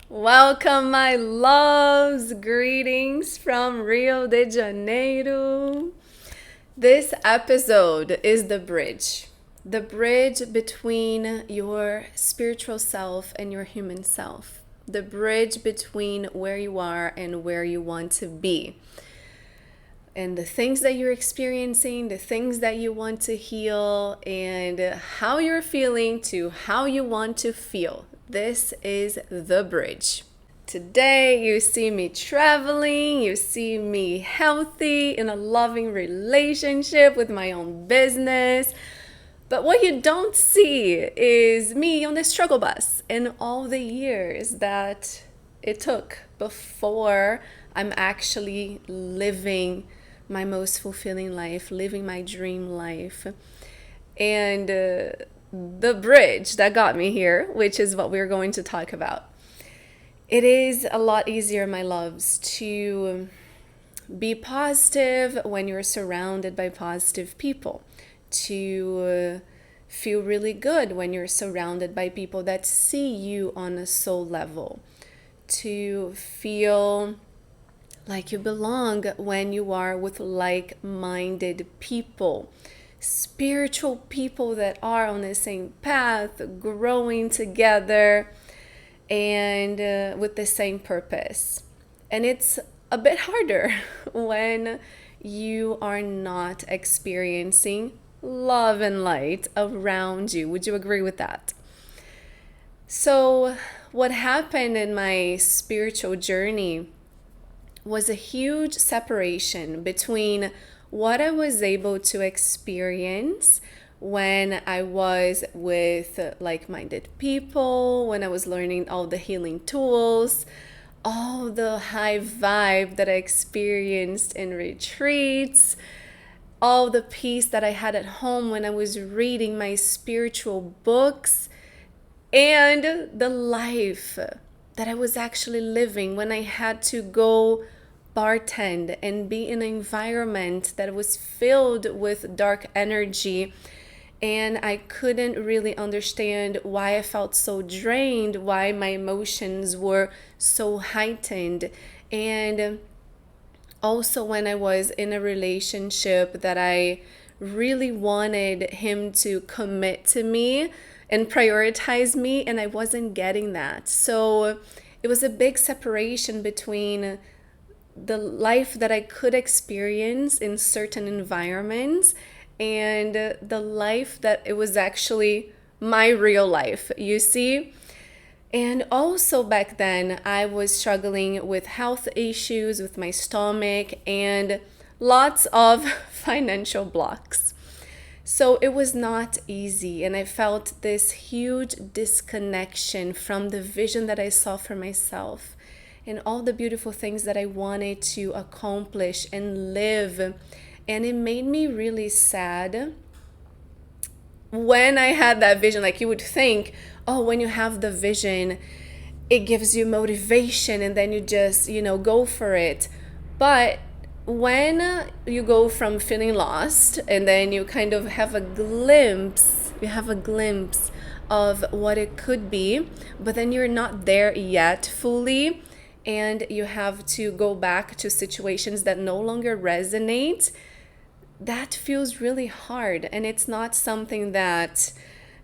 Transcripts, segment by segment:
Welcome, my loves. Greetings from Rio de Janeiro. This episode is the bridge between your spiritual self and your human self, the bridge between where you are and where you want to be. And the things that you're experiencing, the things that you want to heal, and how you're feeling to how you want to feel. This is the bridge. Today, you see me traveling, you see me healthy in a loving relationship with my own business. But what you don't see is me on the struggle bus and all the years that it took before I'm actually living my most fulfilling life, living my dream life. And the bridge that got me here, which is what we're going to talk about. It is a lot easier, my loves, to be positive when you're surrounded by positive people, to feel really good when you're surrounded by people that see you on a soul level, to feel like you belong when you are with like-minded people, spiritual people that are on the same path, growing together and with the same purpose. And it's a bit harder when you are not experiencing love and light around you. Would you agree with that? So, what happened in my spiritual journey was a huge separation between what I was able to experience when I was with like-minded people, when I was learning all the healing tools, all the high vibe that I experienced in retreats, all the peace that I had at home when I was reading my spiritual books, and the life that I was actually living when I had to go bartend and be in an environment that was filled with dark energy, and I couldn't really understand why I felt so drained, why my emotions were so heightened. And also when I was in a relationship that I really wanted him to commit to me and prioritize me, and I wasn't getting that. So it was a big separation between the life that I could experience in certain environments and the life that it was actually my real life, you see? And also back then, I was struggling with health issues with my stomach and lots of financial blocks. So it was not easy, and I felt this huge disconnection from the vision that I saw for myself and all the beautiful things that I wanted to accomplish and live. And it made me really sad when I had that vision. Like, you would think, oh, when you have the vision, it gives you motivation and then you just, go for it. But when you go from feeling lost and then you kind of have a glimpse, of what it could be, but then you're not there yet fully, and you have to go back to situations that no longer resonate, that feels really hard. And it's not something that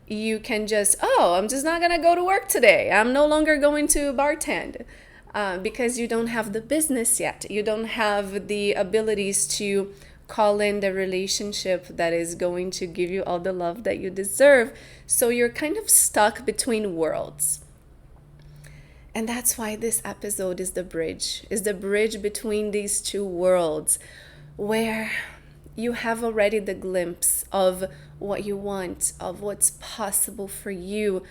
you can just, oh, I'm just not gonna go to work today, I'm no longer going to bartend, because you don't have the business yet, you don't have the abilities to call in the relationship that is going to give you all the love that you deserve. So you're kind of stuck between worlds. And that's why this episode is the bridge between these two worlds, where you have already the glimpse of what you want, of what's possible for you.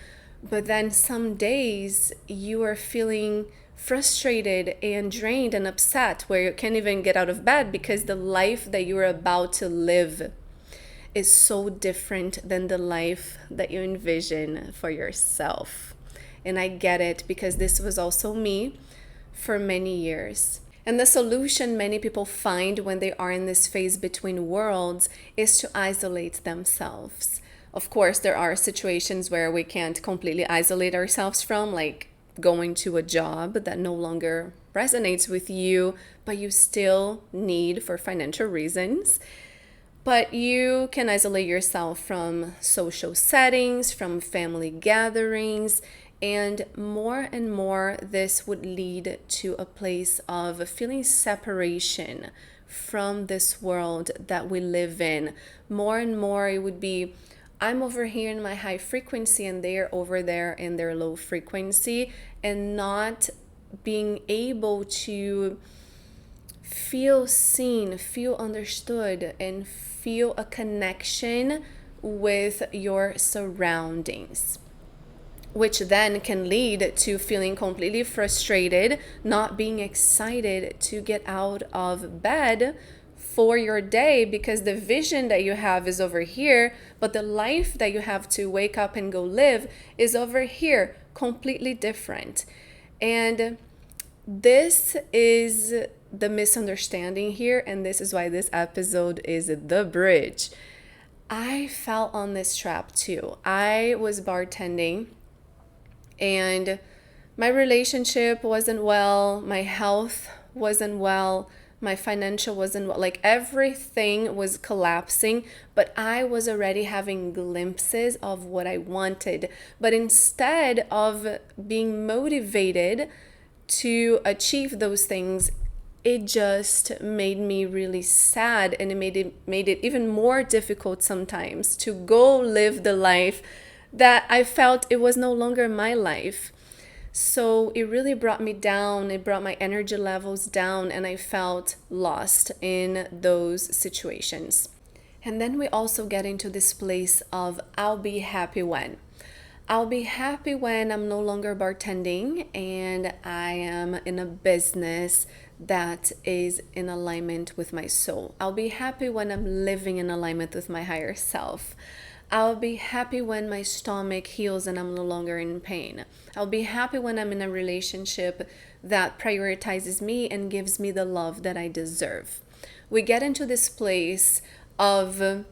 But then some days you are feeling frustrated and drained and upset, where you can't even get out of bed because the life that you're about to live is so different than the life that you envision for yourself. And I get it, because this was also me for many years. And the solution many people find when they are in this phase between worlds is to isolate themselves. Of course, there are situations where we can't completely isolate ourselves from, like going to a job that no longer resonates with you, but you still need for financial reasons. But you can isolate yourself from social settings, from family gatherings, and more, this would lead to a place of feeling separation from this world that we live in. More and more, it would be I'm over here in my high frequency and they're over there in their low frequency, and not being able to feel seen, feel understood, and feel a connection with your surroundings, which then can lead to feeling completely frustrated, not being excited to get out of bed for your day because the vision that you have is over here, but the life that you have to wake up and go live is over here, completely different. And this is the misunderstanding here, and this is why this episode is the bridge. I fell on this trap too. I was bartending and my relationship wasn't well, my health wasn't well, my financial wasn't well, like everything was collapsing, but I was already having glimpses of what I wanted. But instead of being motivated to achieve those things, it just made me really sad, and it made it even more difficult sometimes to go live the life that I felt it was no longer my life. So it really brought me down, it brought my energy levels down, and I felt lost in those situations. And then we also get into this place of I'll be happy when. I'll be happy when I'm no longer bartending and I am in a business that is in alignment with my soul. I'll be happy when I'm living in alignment with my higher self. I'll be happy when my stomach heals and I'm no longer in pain. I'll be happy when I'm in a relationship that prioritizes me and gives me the love that I deserve. We get into this place of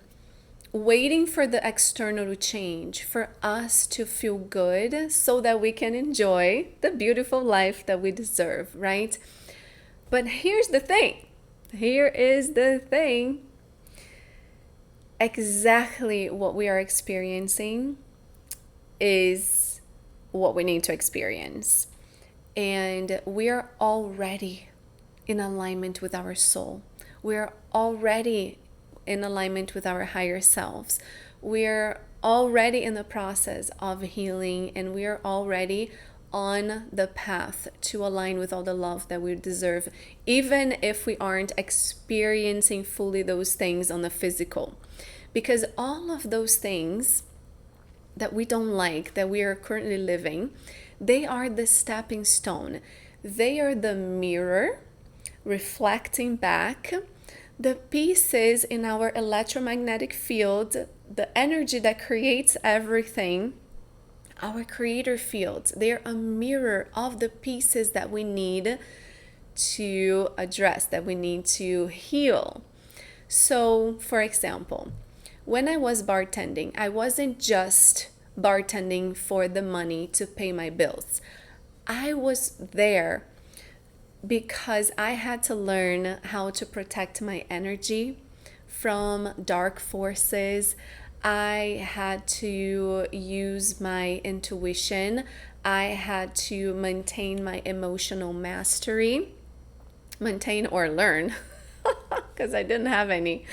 waiting for the external to change, for us to feel good so that we can enjoy the beautiful life that we deserve, right? But here's the thing. Here is the thing. Exactly what we are experiencing is what we need to experience. And we are already in alignment with our soul. We are already in alignment with our higher selves. We're already in the process of healing, and we are already on the path to align with all the love that we deserve, even if we aren't experiencing fully those things on the physical. Because all of those things that we don't like, that we are currently living, they are the stepping stone. They are the mirror reflecting back the pieces in our electromagnetic field, the energy that creates everything, our creator fields. They're a mirror of the pieces that we need to address, that we need to heal. So, for example, when I was bartending, I wasn't just bartending for the money to pay my bills. I was there because I had to learn how to protect my energy from dark forces. I had to use my intuition. I had to maintain my emotional mastery. Maintain or learn, because I didn't have any.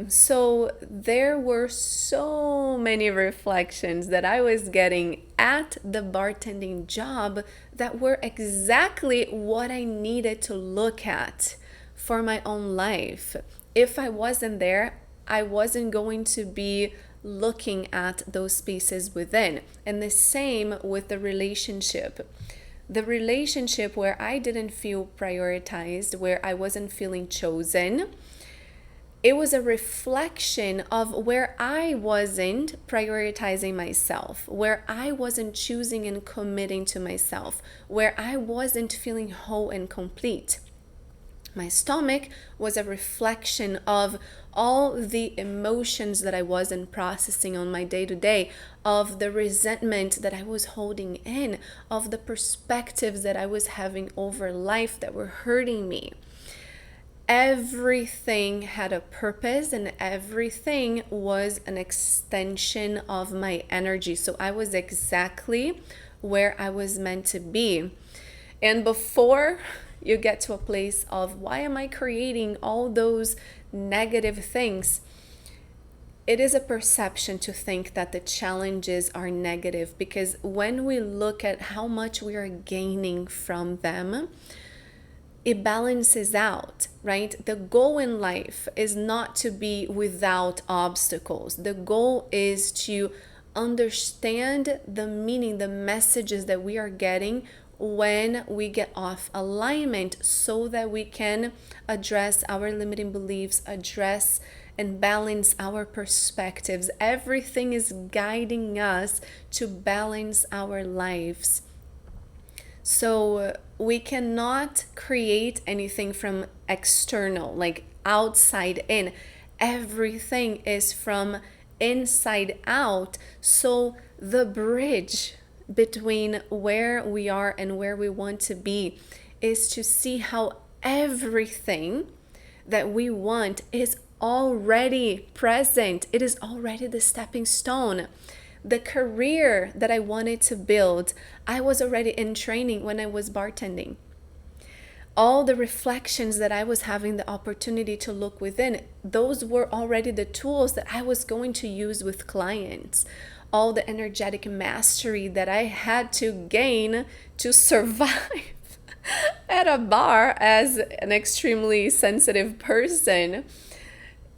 So there were so many reflections that I was getting at the bartending job that were exactly what I needed to look at for my own life. If I wasn't there, I wasn't going to be looking at those pieces within. And the same with the relationship. The relationship where I didn't feel prioritized, where I wasn't feeling chosen, it was a reflection of where I wasn't prioritizing myself, where I wasn't choosing and committing to myself, where I wasn't feeling whole and complete. My stomach was a reflection of all the emotions that I wasn't processing on my day to day, of the resentment that I was holding in, of the perspectives that I was having over life that were hurting me. Everything had a purpose and everything was an extension of my energy. So I was exactly where I was meant to be. And before you get to a place of why am I creating all those negative things, it is a perception to think that the challenges are negative, because when we look at how much we are gaining from them, it balances out, right? The goal in life is not to be without obstacles. The goal is to understand the meaning, the messages that we are getting when we get off alignment, so that we can address our limiting beliefs, address and balance our perspectives. Everything is guiding us to balance our lives. So we cannot create anything from external, like outside in. Everything is from inside out. So the bridge between where we are and where we want to be is to see how everything that we want is already present. It is already the stepping stone. The career that I wanted to build, I was already in training when I was bartending. All the reflections that I was having the opportunity to look within, those were already the tools that I was going to use with clients. All the energetic mastery that I had to gain to survive at a bar as an extremely sensitive person.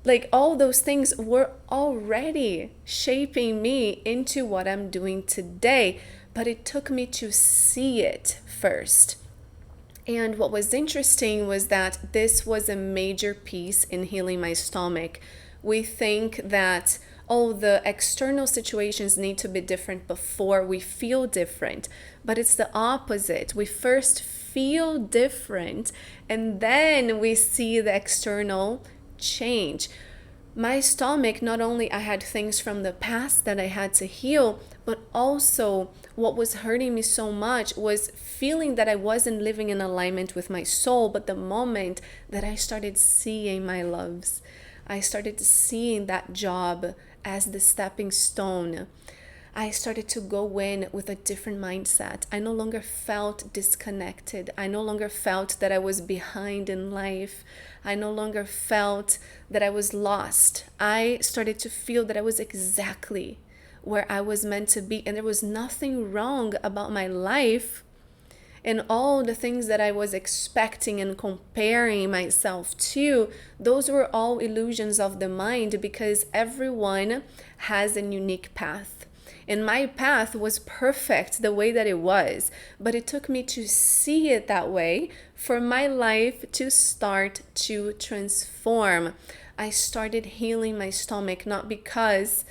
Like, all those things were already shaping me into what I'm doing today, but it took me to see it first. And what was interesting was that this was a major piece in healing my stomach. We think that, oh, the external situations need to be different before we feel different, but it's the opposite. We first feel different and then we see the external change. My stomach, not only I had things from the past that I had to heal, but also what was hurting me so much was feeling that I wasn't living in alignment with my soul. But the moment that I started seeing my loves, I started seeing that job as the stepping stone, I started to go in with a different mindset. I no longer felt disconnected. I no longer felt that I was behind in life. I no longer felt that I was lost. I started to feel that I was exactly where I was meant to be, and there was nothing wrong about my life. And all the things that I was expecting and comparing myself to, those were all illusions of the mind, because everyone has a unique path. And my path was perfect the way that it was, but it took me to see it that way for my life to start to transform. I started healing my stomach, not because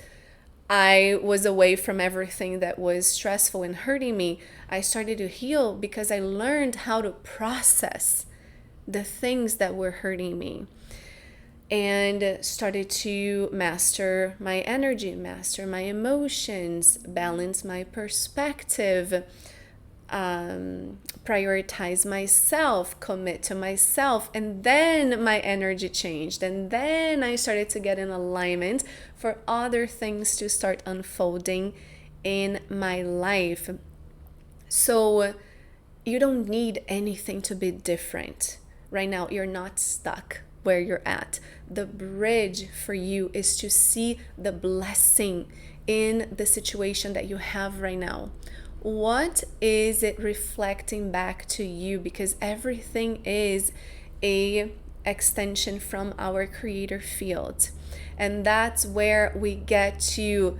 I was away from everything that was stressful and hurting me. I started to heal because I learned how to process the things that were hurting me, and started to master my energy, master my emotions, balance my perspective, prioritize myself, commit to myself. And then my energy changed, and then I started to get in alignment for other things to start unfolding in my life. So you don't need anything to be different. Right now, you're not stuck where you're at. The bridge for you is to see the blessing in the situation that you have right now. What is it reflecting back to you? Because everything is a extension from our creator field. And that's where we get to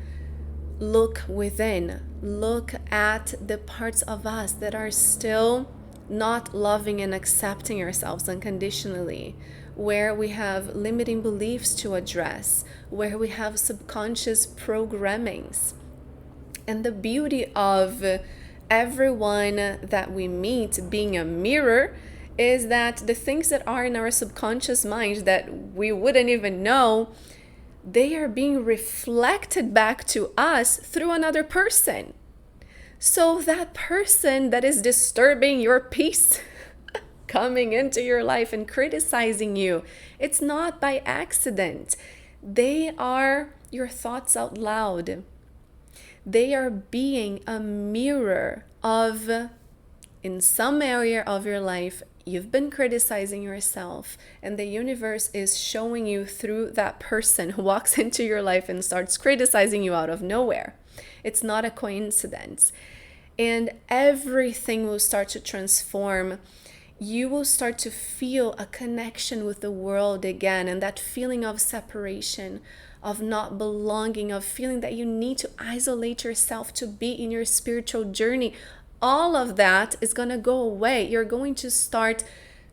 look within, look at the parts of us that are still not loving and accepting ourselves unconditionally, where we have limiting beliefs to address, where we have subconscious programmings. And the beauty of everyone that we meet being a mirror is that the things that are in our subconscious mind that we wouldn't even know, they are being reflected back to us through another person. So that person that is disturbing your peace, coming into your life and criticizing you, it's not by accident. They are your thoughts out loud. They are being a mirror of, in some area of your life, you've been criticizing yourself, and the universe is showing you through that person who walks into your life and starts criticizing you out of nowhere. It's not a coincidence. And everything will start to transform. You will start to feel a connection with the world again, and that feeling of separation, of not belonging, of feeling that you need to isolate yourself to be in your spiritual journey. All of that is going to go away. You're going to start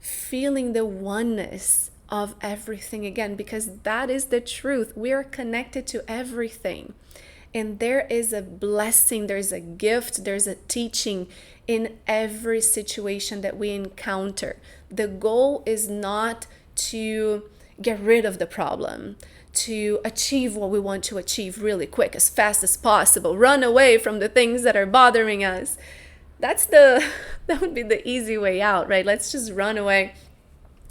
feeling the oneness of everything again, because that is the truth. We are connected to everything. And there is a blessing, there's a gift, there's a teaching in every situation that we encounter. The goal is not to get rid of the problem, to achieve what we want to achieve really quick, as fast as possible, run away from the things that are bothering us. That would be the easy way out, right? Let's just run away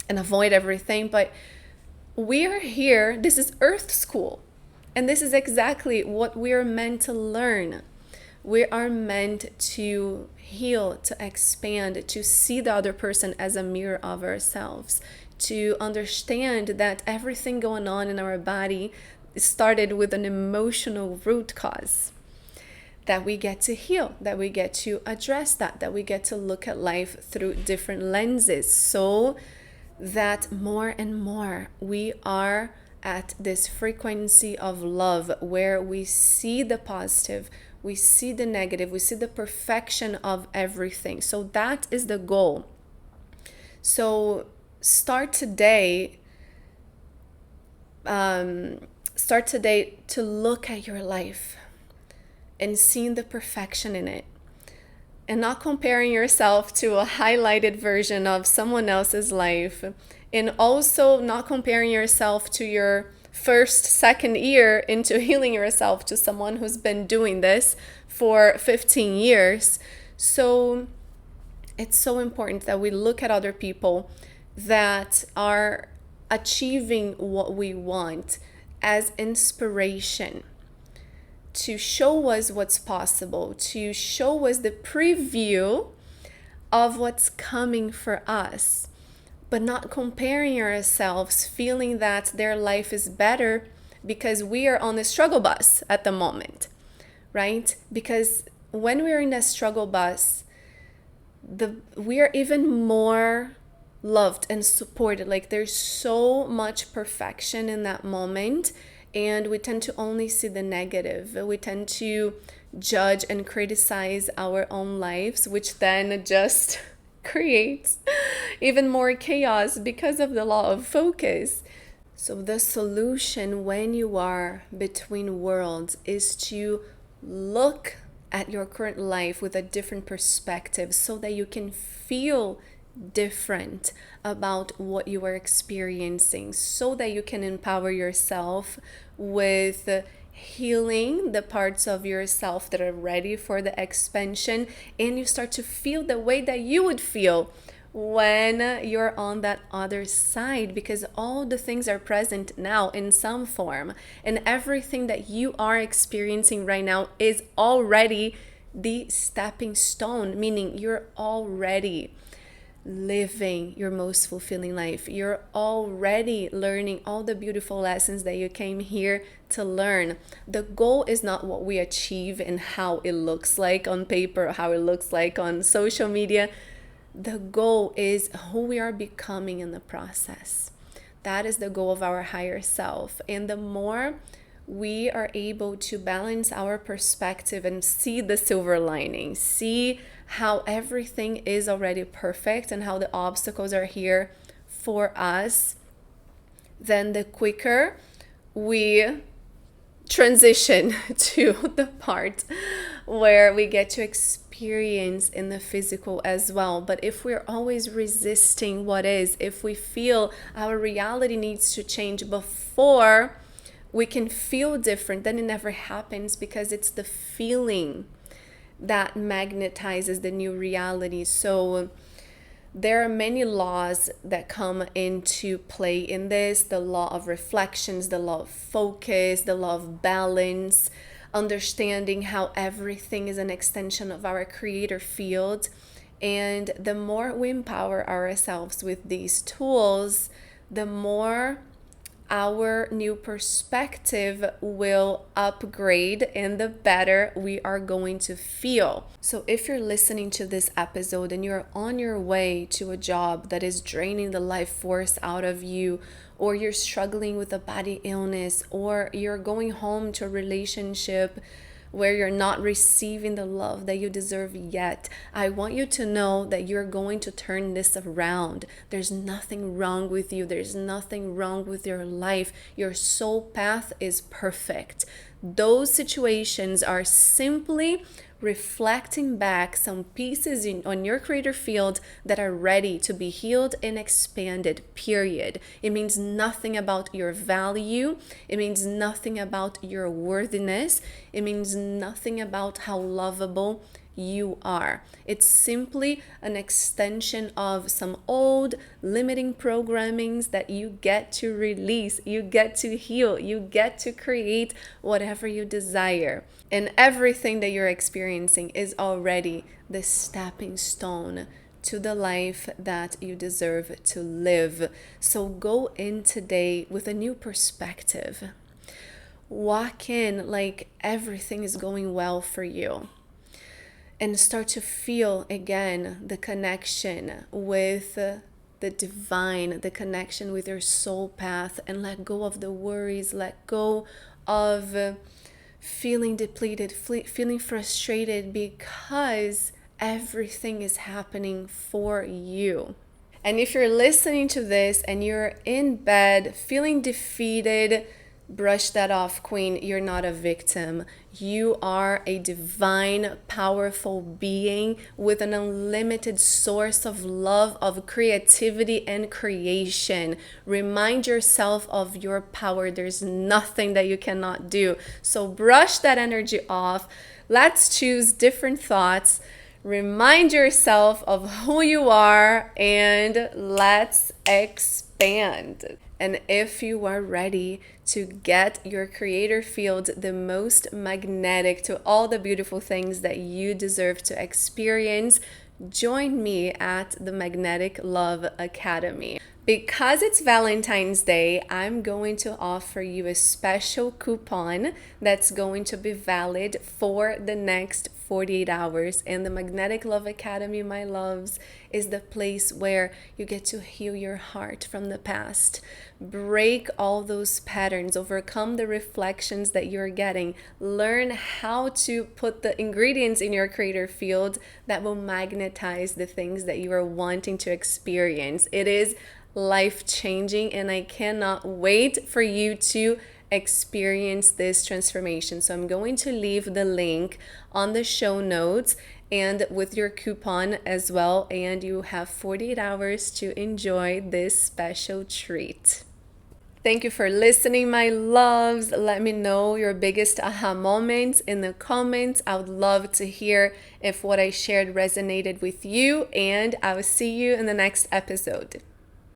and avoid everything. But we are here, this is Earth School. And this is exactly what we are meant to learn. We are meant to heal, to expand, to see the other person as a mirror of ourselves, to understand that everything going on in our body started with an emotional root cause, that we get to heal, that we get to address that we get to look at life through different lenses, so that more and more we are at this frequency of love where we see the positive, we see the negative, we see the perfection of everything. So that is the goal. So start today to look at your life and seeing the perfection in it, and not comparing yourself to a highlighted version of someone else's life, and also not comparing yourself to your second year into healing yourself to someone who's been doing this for 15 years. So it's so important that we look at other people that are achieving what we want as inspiration, to show us what's possible, to show us the preview of what's coming for us, but not comparing ourselves, feeling that their life is better because we are on the struggle bus at the moment, right? Because when we're in a struggle bus, we are even more loved and supported. Like, there's so much perfection in that moment, and we tend to only see the negative. We tend to judge and criticize our own lives, which then just creates even more chaos because of the law of focus. So the solution when you are between worlds is to look at your current life with a different perspective, so that you can feel different about what you are experiencing, so that you can empower yourself with healing the parts of yourself that are ready for the expansion, and you start to feel the way that you would feel when you're on that other side, because all the things are present now in some form, and everything that you are experiencing right now is already the stepping stone, meaning you're already living your most fulfilling life. You're already learning all the beautiful lessons that you came here to learn. The goal is not what we achieve and how it looks like on paper, how it looks like on social media. The goal is who we are becoming in the process. That is the goal of our higher self. And the more we are able to balance our perspective and see the silver lining, see how everything is already perfect and how the obstacles are here for us, then the quicker we transition to the part where we get to experience experience in the physical as well. But if we're always resisting what is, if we feel our reality needs to change before we can feel different, then it never happens, because it's the feeling that magnetizes the new reality. So there are many laws that come into play in this: the law of reflections, the law of focus, the law of balance, understanding how everything is an extension of our creator field. And the more we empower ourselves with these tools, the more our new perspective will upgrade and the better we are going to feel. So if you're listening to this episode and you're on your way to a job that is draining the life force out of you, or you're struggling with a body illness, or you're going home to a relationship where you're not receiving the love that you deserve yet, I want you to know that you're going to turn this around. There's nothing wrong with you. There's nothing wrong with your life. Your soul path is perfect. Those situations are simply reflecting back some pieces on your creator field that are ready to be healed and expanded, period. It means nothing about your value. It means nothing about your worthiness. It means nothing about how lovable you are. It's simply an extension of some old limiting programmings that you get to release, you get to heal, you get to create whatever you desire. And everything that you're experiencing is already the stepping stone to the life that you deserve to live. So go in today with a new perspective. Walk in like everything is going well for you. And start to feel again the connection with the divine, the connection with your soul path, and let go of the worries, let go of feeling depleted, feeling frustrated, because everything is happening for you. And if you're listening to this and you're in bed feeling defeated, brush that off, queen. You're not a victim. You are a divine, powerful being with an unlimited source of love, of creativity and creation. Remind yourself of your power. There's nothing that you cannot do. So brush that energy off. Let's choose different thoughts. Remind yourself of who you are, and let's expand. And if you are ready to get your creator field the most magnetic to all the beautiful things that you deserve to experience, join me at the Magnetic Love Academy. Because it's Valentine's Day, I'm going to offer you a special coupon that's going to be valid for the next 48 hours. And the Magnetic Love Academy, my loves, is the place where you get to heal your heart from the past, break all those patterns, overcome the reflections that you're getting, learn how to put the ingredients in your creator field that will magnetize the things that you are wanting to experience. It is life-changing, and I cannot wait for you to experience this transformation. So I'm going to leave the link on the show notes and with your coupon as well, and you have 48 hours to enjoy this special treat. Thank you for listening, my loves. Let me know your biggest aha moments in the comments. I would love to hear if what I shared resonated with you, and I will see you in the next episode.